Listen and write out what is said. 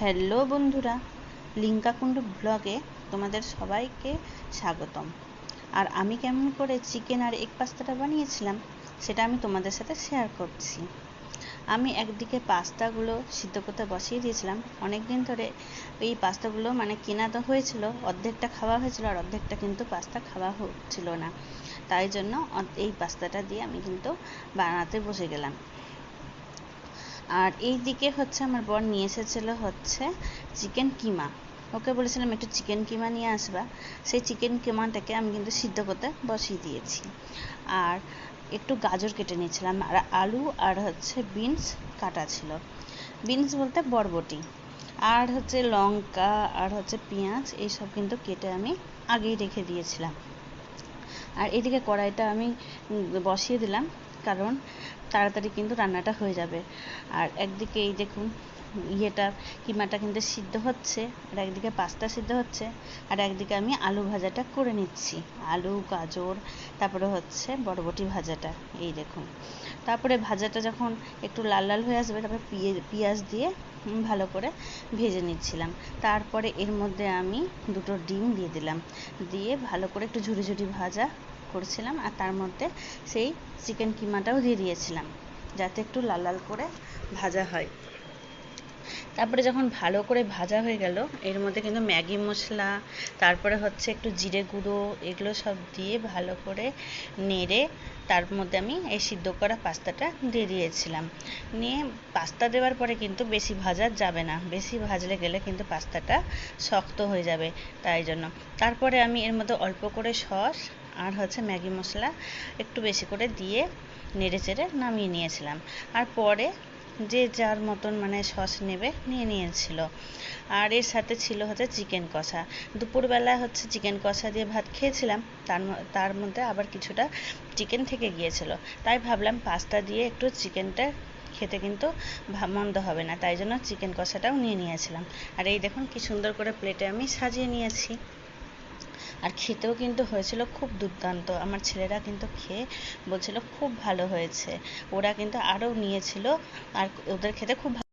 Hello বন্ধুরা, লিঙ্কা কুণ্ডু ব্লগে তোমাদের সবাইকে স্বাগতম। আর আমি কেমন করে চিকেন আর এগ পাস্তাটা বানিয়েছিলাম সেটা আমি তোমাদের সাথে শেয়ার করছি। আমি একদিকে পাস্তাগুলো সিদ্ধ করতে বসিয়ে দিয়েছিলাম। অনেক দিন ধরে এই পাস্তাগুলো কেনা তো হয়েছিল, অর্ধেকটা খাওয়া হয়েছিল আর অর্ধেকটা কিন্তু পাস্তা খাওয়া হচ্ছিল না। তাই জন্য এই পাস্তাটা দিয়ে আমি কিন্তু বানাতে বসে গেলাম। আর এই দিকে আমার বর নিয়ে এসেছিলো চিকেন কিমা। ওকে বলেছিলাম একটু চিকেন কিমা নিয়ে আসবা। সেই চিকেন কিমাটাকে আমি কিন্তু সিদ্ধ করতে বসিয়ে দিয়েছি। আর একটু গাজর কেটে নিয়েছিলাম, আর আলু আর বিনস কাটা ছিল। বিনস বলতে বরবটি। আর লঙ্কা আর পেঁয়াজ এইসব কিন্তু কেটে আমি আগেই রেখে দিয়েছিলাম। আর এদিকে কড়াইটা আমি বসিয়ে দিলাম, কারণ তাড়াতাড়ি কিন্তু রান্নাটা হয়ে যাবে। আর একদিকে এই দেখুন কিমাটা কিন্তু সিদ্ধ হচ্ছে, আর একদিকে পাস্তা সিদ্ধ হচ্ছে, আর একদিকে আমি আলু ভাজাটা করে নিচ্ছি। আলু, গাজর, তারপরে বরবটি ভাজাটা। এই দেখুন, তারপরে ভাজাটা যখন একটু লাল লাল হয়ে আসবে, তারপরে পেঁয়াজ দিয়ে ভালো করে ভেজে নিচ্ছিলাম। তারপরে এর মধ্যে আমি দুটো ডিম দিয়ে দিলাম, দিয়ে ভালো করে একটু ঝুরি ঝুরি ভাজা করছিলাম। আর তার মধ্যে সেই চিকেন কিমাটাও দিয়ে দিয়েছিলাম, যাতে একটু লাল লাল করে ভাজা হয়। তারপরে যখন ভালো করে ভাজা হয়ে গেল, এর মধ্যে কিন্তু ম্যাগি মশলা, তারপরে একটু জিরে গুঁড়ো, এগুলো সব দিয়ে ভালো করে নেড়ে তার মধ্যে আমি এই সিদ্ধ করা পাস্তাটা দিয়ে দিয়েছিলাম। নিয়ে পাস্তা দেওয়ার পরে কিন্তু বেশি ভাজা যাবে না, বেশি ভাজলে গেলে কিন্তু পাস্তাটা শক্ত হয়ে যাবে। তাই জন্য তারপরে আমি এর মধ্যে অল্প করে সস আর ম্যাগি মশলা একটু বেশি করে দিয়ে নেড়ে চেড়ে নামিয়ে নিয়েছিলাম। আর পরে যে যার মতন সস নেবে নিয়ে নিয়েছিল। আর এর সাথে ছিল চিকেন কষা। দুপুরবেলা চিকেন কষা দিয়ে ভাত খেয়েছিলাম, তার মধ্যে আবার কিছুটা চিকেন থেকে গিয়েছিল। তাই ভাবলাম পাস্তা দিয়ে একটু চিকেনটা খেতে কিন্তু মন্দ হবে না, তাই জন্য চিকেন কষাটাও নিয়ে নিয়েছিলাম। আর এই দেখুন কি সুন্দর করে প্লেটে আমি সাজিয়ে নিয়েছি। আর খেতেও কিন্তু হয়েছিল খুব দুর্দান্ত। আমার ছেলেরা কিন্তু খেয়ে বলছিল খুব ভালো হয়েছে। ওরা কিন্তু আরও নিয়েছিল, আর ওদের খেতে খুব